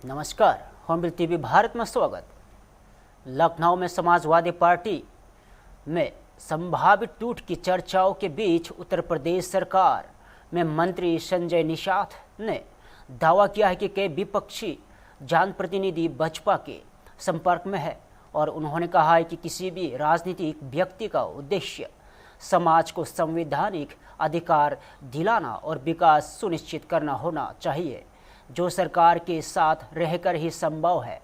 नमस्कार, होमबिल टीवी भारत में स्वागत। लखनऊ में समाजवादी पार्टी में संभावित टूट की चर्चाओं के बीच उत्तर प्रदेश सरकार में मंत्री संजय निषाद ने दावा किया है कि कई विपक्षी जनप्रतिनिधि भाजपा के संपर्क में है और उन्होंने कहा है कि किसी भी राजनीतिक व्यक्ति का उद्देश्य समाज को संवैधानिक अधिकार दिलाना और विकास सुनिश्चित करना होना चाहिए, जो सरकार के साथ रहकर ही संभव है।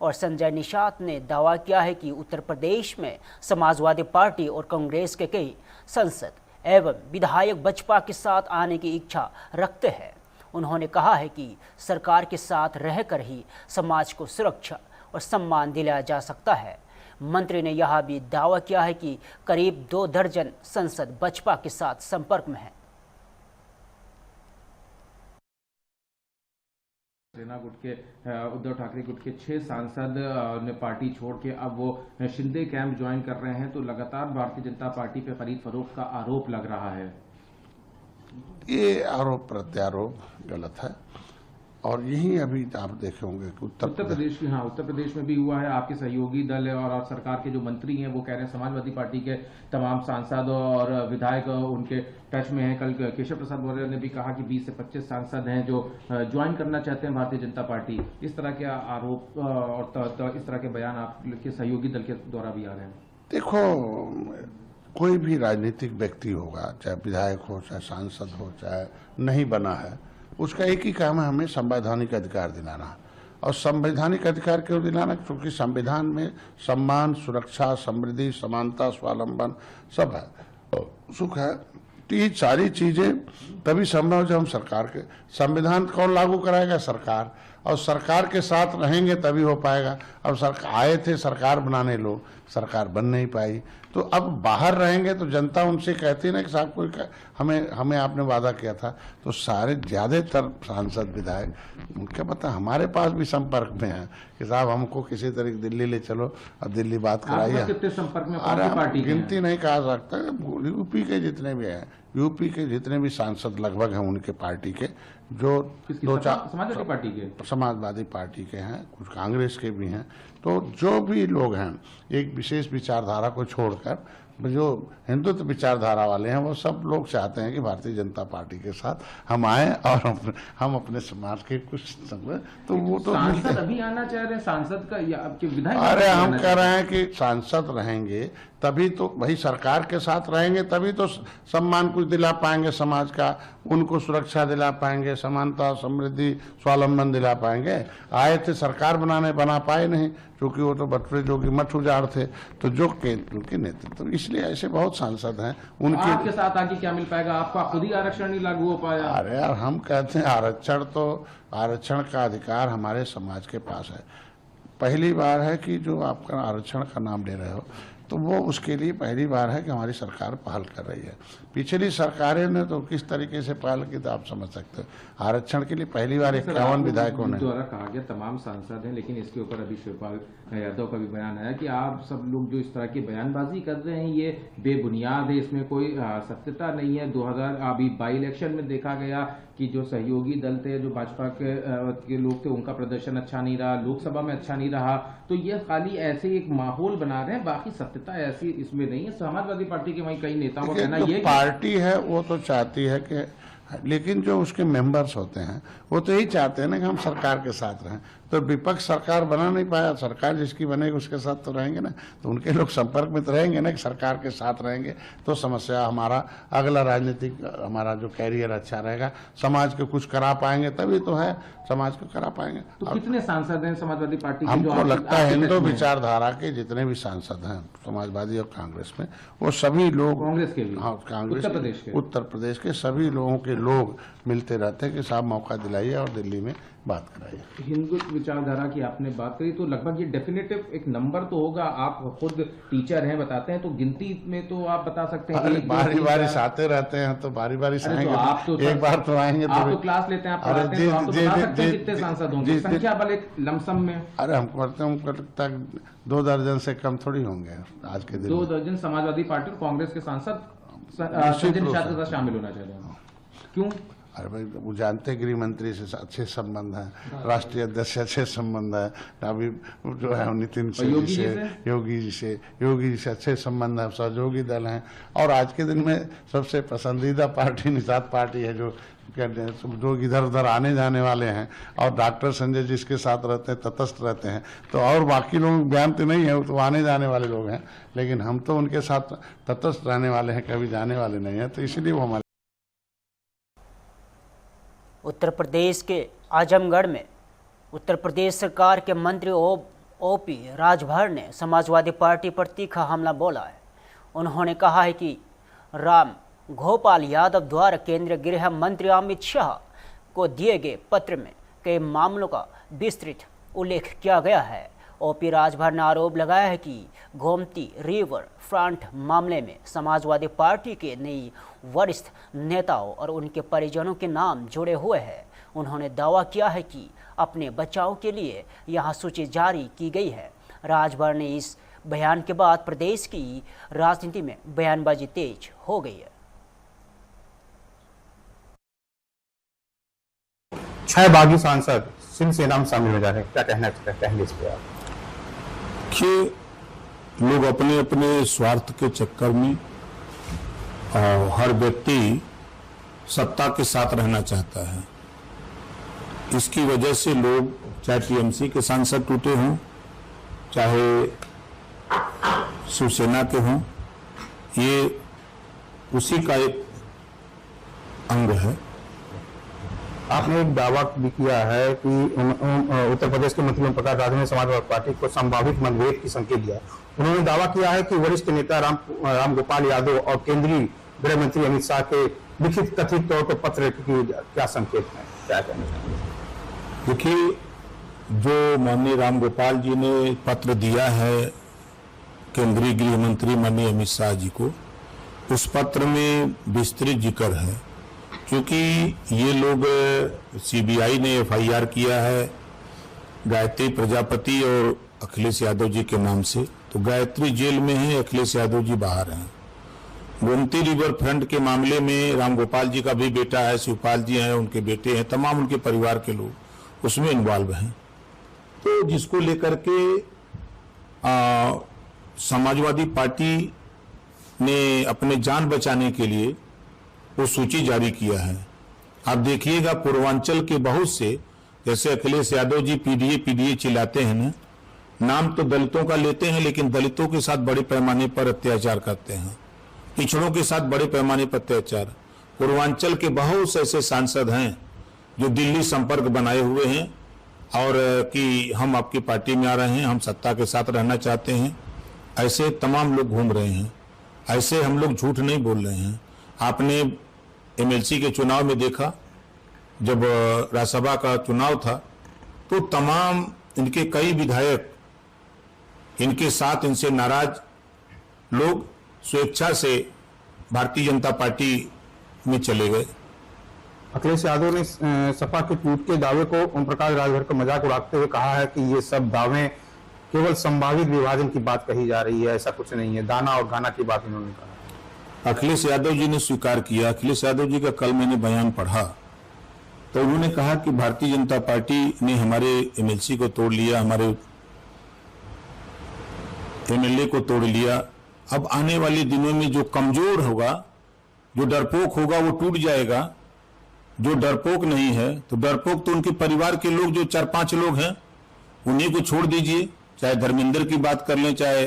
और संजय निषाद ने दावा किया है कि उत्तर प्रदेश में समाजवादी पार्टी और कांग्रेस के कई सांसद एवं विधायक भाजपा के साथ आने की इच्छा रखते हैं। उन्होंने कहा है कि सरकार के साथ रहकर ही समाज को सुरक्षा और सम्मान दिलाया जा सकता है। मंत्री ने यह भी दावा किया है कि करीब 2 दर्जन सांसद भाजपा के साथ संपर्क में हैं। सेना गुट के उद्धव ठाकरे गुट के 6 सांसद ने पार्टी छोड़ के अब वो शिंदे कैंप ज्वाइन कर रहे हैं, तो लगातार भारतीय जनता पार्टी पे खरीद फरोख्त का आरोप लग रहा है। ये आरोप प्रत्यारोप गलत है और यही अभी आप देखे होंगे कि उत्तर प्रदेश में भी हुआ है। आपके सहयोगी दल और सरकार के जो मंत्री हैं वो कह रहे हैं समाजवादी पार्टी के तमाम सांसद और विधायक उनके टच में हैं। कल केशव प्रसाद मौर्य ने भी कहा कि 20 से 25 सांसद हैं जो ज्वाइन करना चाहते हैं भारतीय जनता पार्टी। इस तरह के आरोप और इस तरह के बयान आपके सहयोगी दल के द्वारा भी आ रहे हैं। देखो, कोई भी राजनीतिक व्यक्ति होगा, चाहे विधायक हो, चाहे सांसद हो, चाहे नहीं बना है, उसका एक ही काम है, हमें संवैधानिक अधिकार दिलाना। और संवैधानिक अधिकार क्यों दिलाना? क्योंकि संविधान में सम्मान, सुरक्षा, समृद्धि, समानता, स्वावलंबन सब है, सुख है। तो ये सारी चीजें तभी संभव जब हम सरकार के संविधान कौन लागू कराएगा? सरकार। और सरकार के साथ रहेंगे तभी हो पाएगा। अब सरकार आए थे सरकार बनाने, लोग सरकार बन नहीं पाई, तो अब बाहर रहेंगे तो जनता उनसे कहती है ना कि साहब कोई हमें आपने वादा किया था। तो सारे ज्यादातर सांसद विधायक उनके पता हमारे पास भी संपर्क में है कि साहब हमको किसी तरीके दिल्ली ले चलो, अब दिल्ली बात कराइए। कितने संपर्क में? अरे गिनती नहीं कहा सकता। यूपी के जितने भी हैं, यूपी के जितने भी सांसद लगभग हैं उनके पार्टी के, जो 2-4 समाजवादी पार्टी के हैं, कुछ कांग्रेस के भी हैं। तो जो भी लोग हैं एक विशेष विचारधारा को छोड़कर जो हिंदुत्व विचारधारा वाले हैं, वो सब लोग चाहते हैं कि भारतीय जनता पार्टी के साथ हम आए और हम अपने समाज के कुछ तो वो तो सांसद अभी आना चाह रहे हैं, सांसद का या आपके विधायक? अरे हम कह रहे हैं कि सांसद रहेंगे तभी तो भाई सरकार के साथ रहेंगे, तभी तो सम्मान कुछ दिला पाएंगे समाज का, उनको सुरक्षा दिला पाएंगे, समानता, समृद्धि, स्वावलंबन दिला पाएंगे। आए थे सरकार बना पाए नहीं, क्योंकि वो तो बटुरे जोगी मठ उजाड़ थे। तो जो उनके नेतृत्व, तो इसलिए ऐसे बहुत सांसद हैं। उनके आपके साथ आगे क्या मिल पाएगा? आपका खुद ही आरक्षण नहीं लागू हो पाया? अरे यार, हम कहते हैं आरक्षण का अधिकार हमारे समाज के पास है। पहली बार है कि जो आपका आरक्षण का नाम ले रहे हो, तो वो उसके लिए पहली बार है कि हमारी सरकार पहल कर रही है। पिछली सरकारें ने तो किस तरीके से पहल की तो आप समझ सकते हो। आरक्षण के लिए पहली बार 51 विधायकों ने द्वारा कहा गया तमाम सांसद हैं, लेकिन इसके ऊपर अभी शिवपाल यादव का भी बयान आया कि आप सब लोग जो इस तरह की बयानबाजी कर रहे हैं ये बेबुनियाद है, इसमें कोई सत्यता नहीं है। 2000 अभी बाई इलेक्शन में देखा गया कि जो सहयोगी दल थे, जो भाजपा के लोग थे, उनका प्रदर्शन अच्छा नहीं रहा, लोकसभा में अच्छा नहीं रहा। तो ये खाली ऐसे एक माहौल बना रहे हैं, बाकी सत्यता ऐसी इसमें नहीं है। समाजवादी पार्टी के वहीं कई नेताओं का कहना ये पार्टी है वो तो चाहती है कि, लेकिन जो उसके मेंबर्स होते हैं वो तो यही चाहते हैं ना कि हम सरकार के साथ रहें। तो विपक्ष सरकार बना नहीं पाया, सरकार जिसकी बनेगी उसके साथ तो रहेंगे ना। तो उनके लोग संपर्क में तो रहेंगे ना कि सरकार के साथ रहेंगे तो समस्या हमारा अगला राजनीतिक हमारा जो कैरियर अच्छा रहेगा, समाज को कुछ करा पाएंगे, तभी तो है समाज को करा पाएंगे। तो कितने सांसद हैं समाजवादी पार्टी के? हमको लगता है हिंदू विचारधारा के जितने भी सांसद हैं समाजवादी और कांग्रेस में, वो सभी लोग, कांग्रेस के भी, हाँ कांग्रेस उत्तर प्रदेश के सभी लोगों के लोग मिलते रहते हैं कि साहब मौका दिलाइए और दिल्ली में बात कराइए। हिंदू विचारधारा की आपने बात करी, तो लगभग ये डेफिनेटिव एक नंबर तो होगा। आप खुद टीचर हैं, बताते हैं, तो गिनती में तो आप बता सकते हैं? बारी बारी आते रहते हैं तो बारी बारी आएंगे, आप तो एक बार तो आएंगे। आप तो क्लास लेते हैं, आप पढ़ाते हैं, तो आप तो बता सकते हैं कितने सांसद होंगे, संख्या भले लमसम में? अरे हमको लगता है 2 दर्जन से कम थोड़ी होंगे आज के दिन। 2 दर्जन समाजवादी पार्टी और कांग्रेस के सांसद संजय निषाद के साथ शामिल होना चाह रहे हैं। क्यों? अरे भाई वो जानते हैं गृह मंत्री से अच्छे संबंध हैं, राष्ट्रीय अध्यक्ष से अच्छे संबंध है, अभी जो है नितिन से योगी जी से अच्छे संबंध है, सहयोगी दल हैं। और आज के दिन में सबसे पसंदीदा पार्टी निषाद पार्टी है, जो लोग इधर उधर आने जाने वाले हैं। और डॉक्टर संजय जिसके साथ रहते हैं तटस्थ रहते हैं, तो और बाकी लोग बयान तो नहीं है, वो तो आने जाने वाले लोग हैं, लेकिन हम तो उनके साथ तटस्थ रहने वाले हैं, कभी जाने वाले नहीं हैं, तो इसीलिए वो हमारे। उत्तर प्रदेश के आजमगढ़ में उत्तर प्रदेश सरकार के मंत्री ओपी राजभर ने समाजवादी पार्टी पर तीखा हमला बोला है। उन्होंने कहा है कि राम गोपाल यादव द्वारा केंद्रीय गृह मंत्री अमित शाह को दिए गए पत्र में कई मामलों का विस्तृत उल्लेख किया गया है। ओपी राजभर ने आरोप लगाया है कि गोमती रिवर फ्रंट मामले में समाजवादी पार्टी के नई वरिष्ठ नेताओं और उनके परिजनों के नाम जुड़े हुए हैं। उन्होंने दावा किया है कि अपने बचाव के लिए यहां सूची जारी की गई है। राजभर ने इस बयान के बाद प्रदेश की राजनीति में बयानबाजी तेज हो गई है। 6 बागी सांसद शिवसेना में शामिल हो जा रहे हैं, क्या कहना चाहेंगे इस पे आप? कि लोग अपने अपने स्वार्थ के चक्कर में हर व्यक्ति सत्ता के साथ रहना चाहता है। इसकी वजह से लोग चाहे टीएमसी के सांसद टूटे हों, चाहे शिवसेना के हों, ये उसी का एक अंग है। आपने एक दावा भी किया है कि उत्तर प्रदेश के मंत्री ओम प्रकाश राज ने समाजवादी पार्टी को संभावित मतभेद की संकेत दिया। उन्होंने दावा किया है कि वरिष्ठ नेता राम गोपाल यादव और केंद्रीय गृह मंत्री अमित शाह के लिखित कथित तौर पर पत्र की क्या संकेत है, क्या कहना चाहेंगे? देखिए, जो माननीय राम गोपाल जी ने पत्र दिया है केंद्रीय गृह मंत्री माननीय अमित शाह जी को, उस पत्र में विस्तृत जिक्र है। क्योंकि ये लोग सीबीआई ने एफआईआर किया है गायत्री प्रजापति और अखिलेश यादव जी के नाम से, तो गायत्री जेल में है, अखिलेश यादव जी बाहर हैं। गोमती रिवर फ्रंट के मामले में राम गोपाल जी का भी बेटा है, शिवपाल जी हैं, उनके बेटे हैं, तमाम उनके परिवार के लोग उसमें इन्वॉल्व हैं। तो जिसको लेकर के समाजवादी पार्टी ने अपने जान बचाने के लिए वो सूची जारी किया है। आप देखिएगा पूर्वांचल के बहुत से, जैसे अखिलेश यादव जी पीडीए चिल्लाते हैं ना, नाम तो दलितों का लेते हैं, लेकिन दलितों के साथ बड़े पैमाने पर अत्याचार करते हैं, पिछड़ों के साथ बड़े पैमाने पर अत्याचार। पूर्वांचल के बहुत से ऐसे सांसद हैं जो दिल्ली संपर्क बनाए हुए हैं और कि हम आपकी पार्टी में आ रहे हैं, हम सत्ता के साथ रहना चाहते हैं, ऐसे तमाम लोग घूम रहे हैं। ऐसे हम लोग झूठ नहीं बोल रहे हैं। आपने एमएलसी के चुनाव में देखा, जब राज्यसभा का चुनाव था, तो तमाम इनके कई विधायक इनके साथ, इनसे नाराज लोग स्वेच्छा से भारतीय जनता पार्टी में चले गए। अखिलेश यादव ने सपा के टूट के दावे को ओम प्रकाश राजभर का मजाक उड़ाते हुए कहा है कि ये सब दावे केवल संभावित विभाजन की बात कही जा रही है, ऐसा कुछ नहीं है। दाना और गाना की बात इन्होंने कहा। अखिलेश यादव जी ने स्वीकार किया। अखिलेश यादव जी का कल मैंने बयान पढ़ा, तो उन्होंने कहा कि भारतीय जनता पार्टी ने हमारे एमएलसी को तोड़ लिया, हमारे एमएलए को तोड़ लिया। अब आने वाले दिनों में जो कमजोर होगा, जो डरपोक होगा, वो टूट जाएगा। जो डरपोक नहीं है, तो डरपोक तो उनके परिवार के लोग, जो 4-5 लोग हैं, उन्हीं को छोड़ दीजिए। चाहे धर्मेंद्र की बात कर लें, चाहे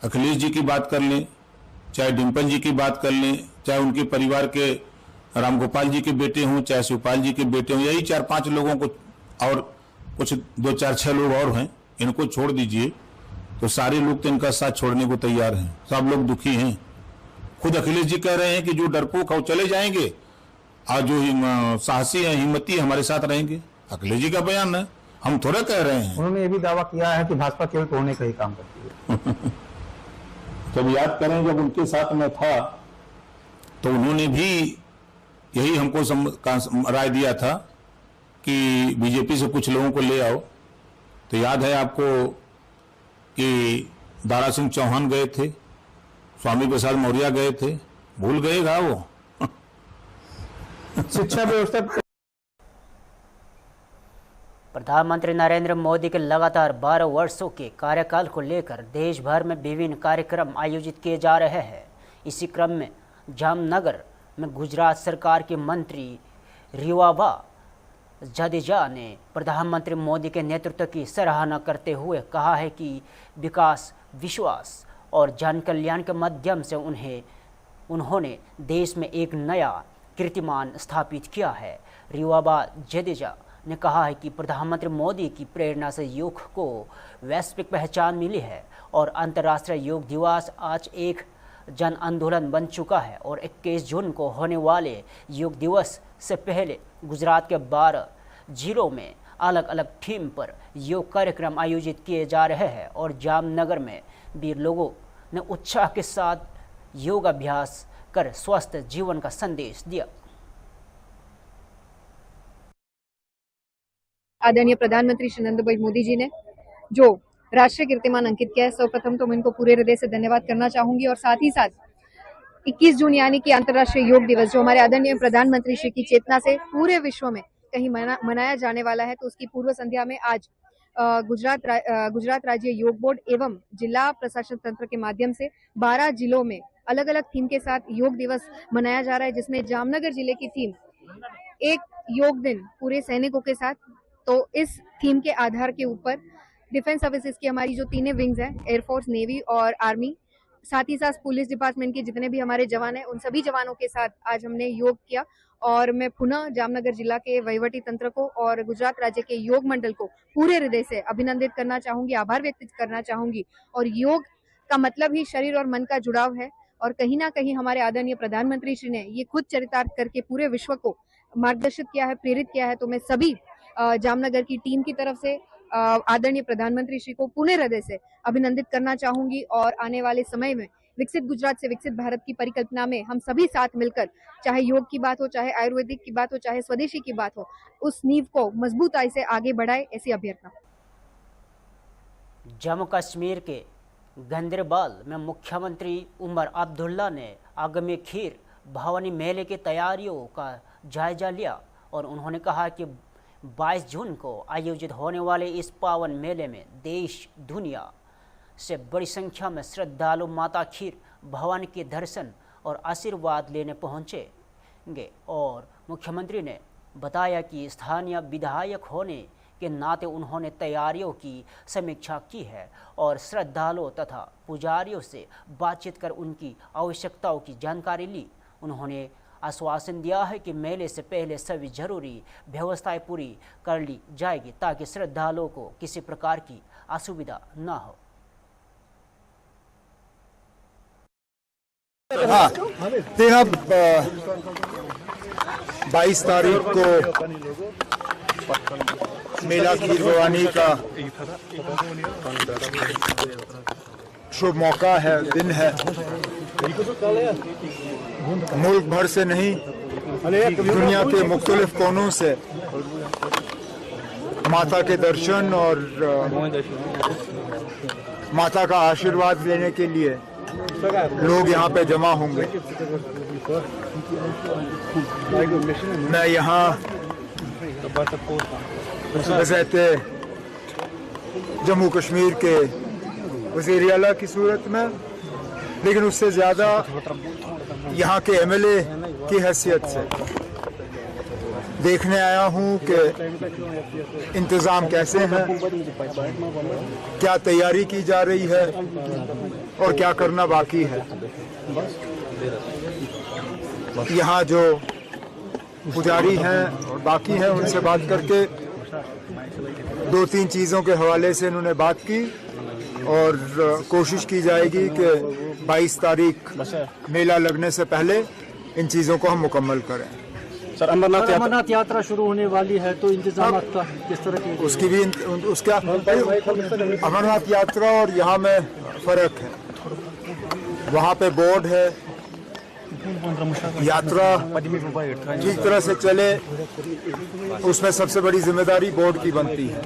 अखिलेश जी की बात कर लें, चाहे डिम्पल जी की बात कर लें, चाहे उनके परिवार के रामगोपाल जी के बेटे हों, चाहे शिवपाल जी के बेटे हों, यही 4-5 लोगों को, और कुछ 2-4-6 लोग और हैं, इनको छोड़ दीजिए, तो सारे लोग तो इनका साथ छोड़ने को तैयार हैं। सब लोग दुखी हैं। खुद अखिलेश जी कह रहे हैं कि जो डरपोक है वो चले जाएंगे, और जो साहसी है, हिम्मती है, हमारे साथ रहेंगे। अखिलेश जी का बयान है, हम थोड़ा कह रहे हैं। उन्होंने ये भी दावा किया है कि भाजपा केवल तोड़ने का ही काम करती है। जब याद करें, जब उनके साथ में था, तो उन्होंने भी यही हमको राय दिया था कि बीजेपी से कुछ लोगों को ले आओ। तो याद है आपको कि दारा सिंह चौहान गए थे, स्वामी प्रसाद मौर्य गए थे, भूल गएगा वो। शिक्षा व्यवस्था। प्रधानमंत्री नरेंद्र मोदी के लगातार 12 वर्षों के कार्यकाल को लेकर देश भर में विभिन्न कार्यक्रम आयोजित किए जा रहे हैं। इसी क्रम में जामनगर में गुजरात सरकार के मंत्री रिवाबा जडेजा ने प्रधानमंत्री मोदी के नेतृत्व की सराहना करते हुए कहा है कि विकास, विश्वास और जन कल्याण के माध्यम से उन्होंने देश में एक नया कीर्तिमान स्थापित किया है। रिवाबा जडेजा ने कहा है कि प्रधानमंत्री मोदी की प्रेरणा से योग को वैश्विक पहचान मिली है और अंतर्राष्ट्रीय योग दिवस आज एक जन आंदोलन बन चुका है और 21 जून को होने वाले योग दिवस से पहले गुजरात के 12 जिलों में अलग अलग थीम पर योग कार्यक्रम आयोजित किए जा रहे हैं और जामनगर में भी लोगों ने उत्साह के साथ योग अभ्यास कर स्वस्थ जीवन का संदेश दिया। आदरणीय प्रधानमंत्री श्री नरेंद्र भाई मोदी जी ने जो राष्ट्रीय कीर्तिमान अंकित किया है, सर्वप्रथम तो मैं इनको पूरे हृदय से धन्यवाद करना चाहूंगी और साथ ही साथ 21 जून यानी कि अंतर्राष्ट्रीय योग दिवस जो हमारे आदरणीय प्रधानमंत्री श्री की चेतना से पूरे विश्व में कहीं मनाया जाने वाला है, तो उसकी पूर्व संध्या में आज गुजरात राज्य योग बोर्ड एवं जिला प्रशासन तंत्र के माध्यम से 12 जिलों में अलग अलग थीम के साथ योग दिवस मनाया जा रहा है, जिसमें जामनगर जिले की थीम एक योग दिन पूरे सैनिकों के साथ। तो इस थीम के आधार के ऊपर डिफेंस सर्विसेज की हमारी जो तीनों विंग्स हैं, एयरफोर्स, नेवी और आर्मी, साथ ही साथ पुलिस डिपार्टमेंट के जितने भी हमारे जवान हैं, उन सभी जवानों के साथ आज हमने योग किया। और मैं पुनः जामनगर जिला के वहीवटी तंत्र को और गुजरात राज्य के योग मंडल को पूरे हृदय से अभिनंदित करना चाहूंगी, आभार व्यक्त करना चाहूंगी। और योग का मतलब ही शरीर और मन का जुड़ाव है और कहीं ना कहीं हमारे आदरणीय प्रधानमंत्री श्री ने ये खुद चरितार्थ करके पूरे विश्व को मार्गदर्शित किया है, प्रेरित किया है। तो मैं सभी जामनगर की टीम की तरफ से आदरणीय प्रधानमंत्री श्री को पूर्ण हृदय से अभिनंदित करना चाहूंगी और आने वाले समय में विकसित गुजरात से विकसित भारत की परिकल्पना में हम सभी साथ मिलकर, चाहे योग की बात हो, चाहे आयुर्वेदिक की बात हो, चाहे स्वदेशी की बात हो, उस नींव को मजबूताई से आगे बढ़ाए, ऐसी अभ्यर्थना। जम्मू कश्मीर के गंदरबाल में मुख्यमंत्री उमर अब्दुल्ला ने आगामी खीर भवानी मेले की तैयारियों का जायजा लिया और उन्होंने कहा कि 22 जून को आयोजित होने वाले इस पावन मेले में देश दुनिया से बड़ी संख्या में श्रद्धालु माता खीर भवानी के दर्शन और आशीर्वाद लेने पहुंचेंगे। और मुख्यमंत्री ने बताया कि स्थानीय विधायक होने के नाते उन्होंने तैयारियों की समीक्षा की है और श्रद्धालुओं तथा पुजारियों से बातचीत कर उनकी आवश्यकताओं की जानकारी ली। उन्होंने आश्वासन दिया है कि मेले से पहले सभी जरूरी व्यवस्थाएं पूरी कर ली जाएगी ताकि श्रद्धालुओं को किसी प्रकार की असुविधा न हो। हाँ, 22 तारीख को मेला खीर भवानी का शुभ मौका है, दिन है। मुल्क भर से नहीं, दुनिया के मुख्तलिफ कोनों से माता के दर्शन और माता का आशीर्वाद लेने के लिए लोग यहाँ पे जमा होंगे। मैं यहाँ वज़ीर जम्मू कश्मीर के वज़ीर आला की सूरत में, लेकिन उससे ज़्यादा यहाँ के एमएलए की हैसियत से देखने आया हूँ कि इंतज़ाम कैसे हैं, क्या तैयारी की जा रही है और क्या करना बाकी है। यहाँ जो पुजारी हैं और बाकी हैं, उनसे बात करके 2-3 चीज़ों के हवाले से इन्होंने बात की और कोशिश की जाएगी कि 22 तारीख मेला लगने से पहले इन चीज़ों को हम मुकम्मल करें। सर, अमरनाथ यात्रा शुरू होने वाली है, तो इंतजाम किस तरह के? उसकी भी उसका अमरनाथ यात्रा और यहाँ में फ़र्क है। वहाँ पे बोर्ड है, यात्रा ठीक तरह से चले उसमें सबसे बड़ी जिम्मेदारी बोर्ड की बनती है,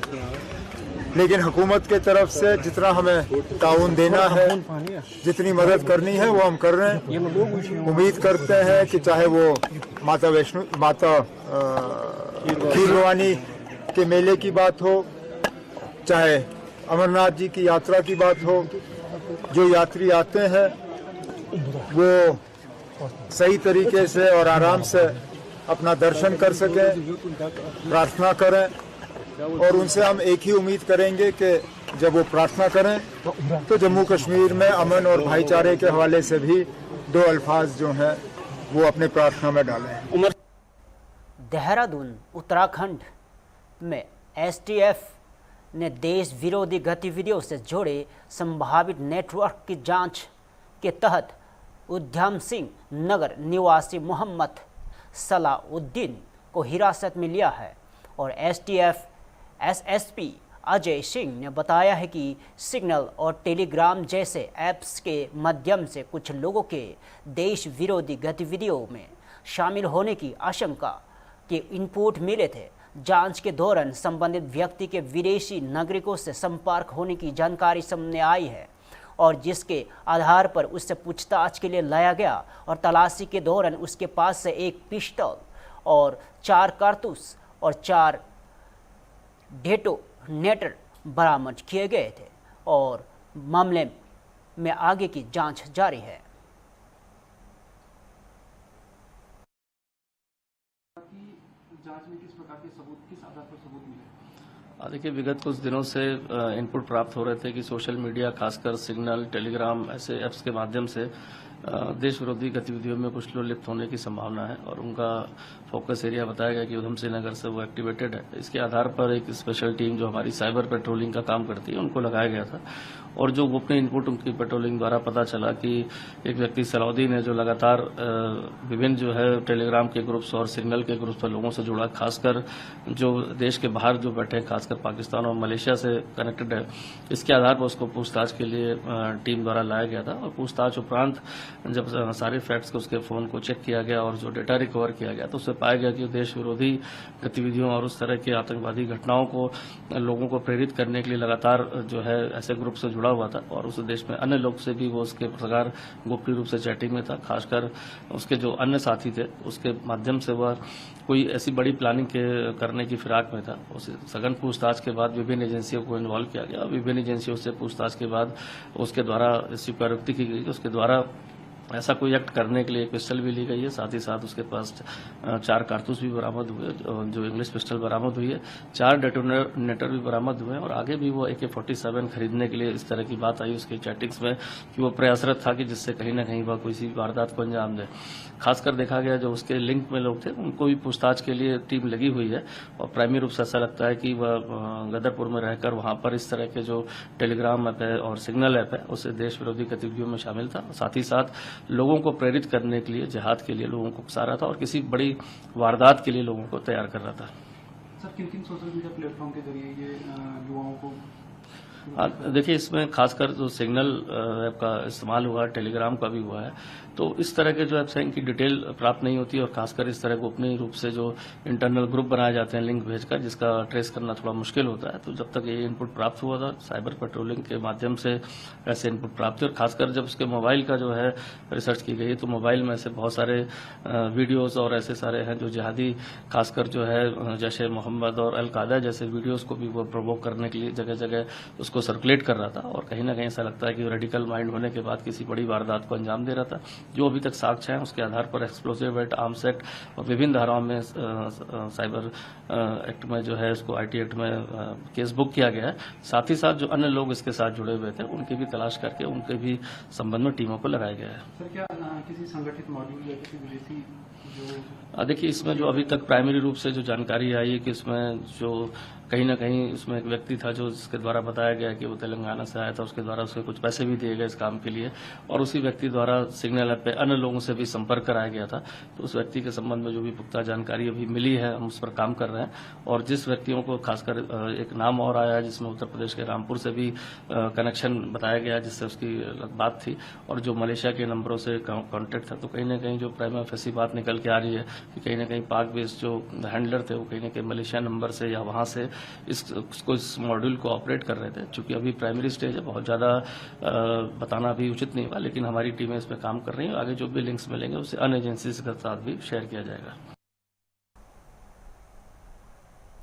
लेकिन हुकूमत के तरफ से जितना हमें ताउन देना है, जितनी मदद करनी है वो हम कर रहे हैं। उम्मीद करते हैं कि चाहे वो माता खीर भवानी के मेले की बात हो, चाहे अमरनाथ जी की यात्रा की बात हो, जो यात्री आते हैं वो सही तरीके से और आराम से अपना दर्शन कर सकें, प्रार्थना करें, और उनसे हम एक ही उम्मीद करेंगे कि जब वो प्रार्थना करें तो जम्मू कश्मीर में अमन और भाईचारे के हवाले से भी दो अल्फाज जो हैं वो अपने प्रार्थना में डालें। देहरादून उत्तराखंड में एसटीएफ ने देश विरोधी गतिविधियों से जुड़े संभावित नेटवर्क की जांच के तहत उधम सिंह नगर निवासी मोहम्मद सलाउद्दीन को हिरासत में लिया है और एसटीएफ एसएसपी अजय सिंह ने बताया है कि सिग्नल और टेलीग्राम जैसे ऐप्स के माध्यम से कुछ लोगों के देश विरोधी गतिविधियों में शामिल होने की आशंका के इनपुट मिले थे। जांच के दौरान संबंधित व्यक्ति के विदेशी नागरिकों से संपर्क होने की जानकारी सामने आई है और जिसके आधार पर उससे पूछताछ के लिए लाया गया और तलाशी के दौरान उसके पास से एक पिस्टल और 4 कारतूस और 4 डेटोनेटर बरामद किए गए थे और मामले में आगे की जांच जारी है। जांच में किस प्रकार के सबूत, किस आधार पर सबूत मिले? देखिए, विगत कुछ दिनों से इनपुट प्राप्त हो रहे थे कि सोशल मीडिया, खासकर सिग्नल, टेलीग्राम ऐसे ऐप्स के माध्यम से देश विरोधी गतिविधियों में कुछ लोग लिप्त होने की संभावना है और उनका फोकस एरिया बताया गया कि उधम सिंह नगर से वो एक्टिवेटेड है। इसके आधार पर एक स्पेशल टीम जो हमारी साइबर पेट्रोलिंग का काम करती है उनको लगाया गया था और जो गोपनीय इनपुट उनकी पेट्रोलिंग द्वारा पता चला कि एक व्यक्ति सलाउद्दीन है जो लगातार विभिन्न जो है टेलीग्राम के ग्रुप्स और सिग्नल के ग्रुप्स पर लोगों से जुड़ा, खासकर जो देश के बाहर जो बैठे हैं, खासकर पाकिस्तान और मलेशिया से कनेक्टेड है। इसके आधार पर उसको पूछताछ के लिए टीम द्वारा लाया गया था और पूछताछ उपरांत जब सारे फैक्ट्स को उसके फोन को चेक किया गया और जो डेटा रिकवर किया गया तो उससे पाया गया कि देश विरोधी गतिविधियों और उस तरह के आतंकवादी घटनाओं को लोगों को प्रेरित करने के लिए लगातार जो है ऐसे ग्रुप से जुड़ा हुआ था और उस देश में अन्य लोग से भी वो उसके प्रकार गोपनीय रूप से चैटिंग में था। खासकर उसके जो अन्य साथी थे उसके माध्यम से वह कोई ऐसी बड़ी प्लानिंग करने की फिराक में था। उसे सघन पूछताछ के बाद विभिन्न एजेंसियों को इन्वॉल्व किया गया। विभिन्न एजेंसियों से पूछताछ के बाद उसके द्वारा ऐसी प्रवृत्ति की गई कि उसके द्वारा ऐसा कोई एक्ट करने के लिए एक पिस्टल भी ली गई है। साथ ही साथ उसके पास 4 कारतूस भी बरामद हुए जो इंग्लिश पिस्टल बरामद हुई है, 4 डेटोनेटर भी बरामद हुए हैं और आगे भी वो AK-47 खरीदने के लिए इस तरह की बात आई उसके चैटिंग्स में कि वो प्रयासरत था कि जिससे कहीं ना कहीं वह किसी वारदात को अंजाम दे। खासकर देखा गया जो उसके लिंक में लोग थे उनको भी पूछताछ के लिए टीम लगी हुई है और प्राइमरी रूप से ऐसा लगता है कि वह गदरपुर में रहकर वहां पर इस तरह के जो टेलीग्राम ऐप है और सिग्नल ऐप है उसे देश विरोधी गतिविधियों में शामिल था। साथ ही साथ लोगों को प्रेरित करने के लिए, जिहाद के लिए लोगों को उकसा रहा था और किसी बड़ी वारदात के लिए लोगों को तैयार कर रहा था। सर, किन किन सोशल मीडिया प्लेटफॉर्म के जरिए ये युवाओं को? देखिए, इसमें खासकर जो सिग्नल ऐप का इस्तेमाल हुआ, टेलीग्राम का भी हुआ है, तो इस तरह के जो ऐप्स हैं इनकी डिटेल प्राप्त नहीं होती और खासकर इस तरह गोपनीय रूप से जो इंटरनल ग्रुप बनाए जाते हैं लिंक भेजकर, जिसका ट्रेस करना थोड़ा मुश्किल होता है। तो जब तक ये इनपुट प्राप्त हुआ था साइबर पेट्रोलिंग के माध्यम से ऐसे इनपुट प्राप्त हुए और खासकर जब उसके मोबाइल का जो है रिसर्च की गई तो मोबाइल में ऐसे बहुत सारे वीडियोज और ऐसे सारे हैं जो जिहादी, खासकर जो है जैसे मोहम्मद और अलकायदा जैसे वीडियोज को भी वो प्रोवोक करने के लिए जगह जगह उसको सर्कुलेट कर रहा था और कहीं ना कहीं ऐसा लगता है कि रेडिकल माइंड होने के बाद किसी बड़ी वारदात को अंजाम दे रहा था। जो अभी तक साक्ष्य हैं उसके आधार पर एक्सप्लोसिव एक्ट, आर्म्स एक्ट और विभिन्न धाराओं में साइबर एक्ट में जो है उसको IT एक्ट में केस बुक किया गया है। साथ ही साथ जो अन्य लोग इसके साथ जुड़े हुए थे उनकी भी तलाश करके उनके भी संबंध में टीमों को लगाया गया है। सर, क्या किसी संगठित मॉड्यूल या किसी विदेशी जो देखिए, इसमें जो अभी तक प्राइमरी रूप से जो जानकारी आई है कि इसमें जो कहीं ना कहीं इसमें एक व्यक्ति था जो जिसके द्वारा बताया गया कि वो तेलंगाना से आया था, उसके द्वारा उसके कुछ पैसे भी दिए गए इस काम के लिए और उसी व्यक्ति द्वारा सिग्नल ऐप पे अन्य लोगों से भी संपर्क कराया गया था। तो उस व्यक्ति के संबंध में जो भी पुख्ता जानकारी अभी मिली है हम उस पर काम कर रहे हैं और जिस व्यक्तियों को खासकर एक नाम और आया है जिसमें उत्तर प्रदेश के रामपुर से भी कनेक्शन बताया गया जिससे उसकी बात थी और जो मलेशिया के नंबरों से कॉन्टेक्ट था, तो कहीं ना कहीं जो प्राइमा फेसी बात निकल के आ रही है कि कहीं ना कहीं पाक बेस्ड जो हैंडलर थे वो कहीं ना कहीं मलेशिया नंबर से या वहाँ से इस मॉड्यूल को ऑपरेट कर रहे थे। चूंकि अभी प्राइमरी स्टेज है, बहुत ज़्यादा बताना भी उचित नहीं होगा, लेकिन हमारी टीमें इसमें काम कर रही हैं। आगे जो भी लिंक्स मिलेंगे उसे अन्य एजेंसीज के साथ भी शेयर किया जाएगा।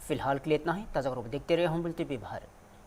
फिलहाल के लिए इतना ही। ताज़ा खबरों को देखते रहे होम बुलेटिन टीवी भारत।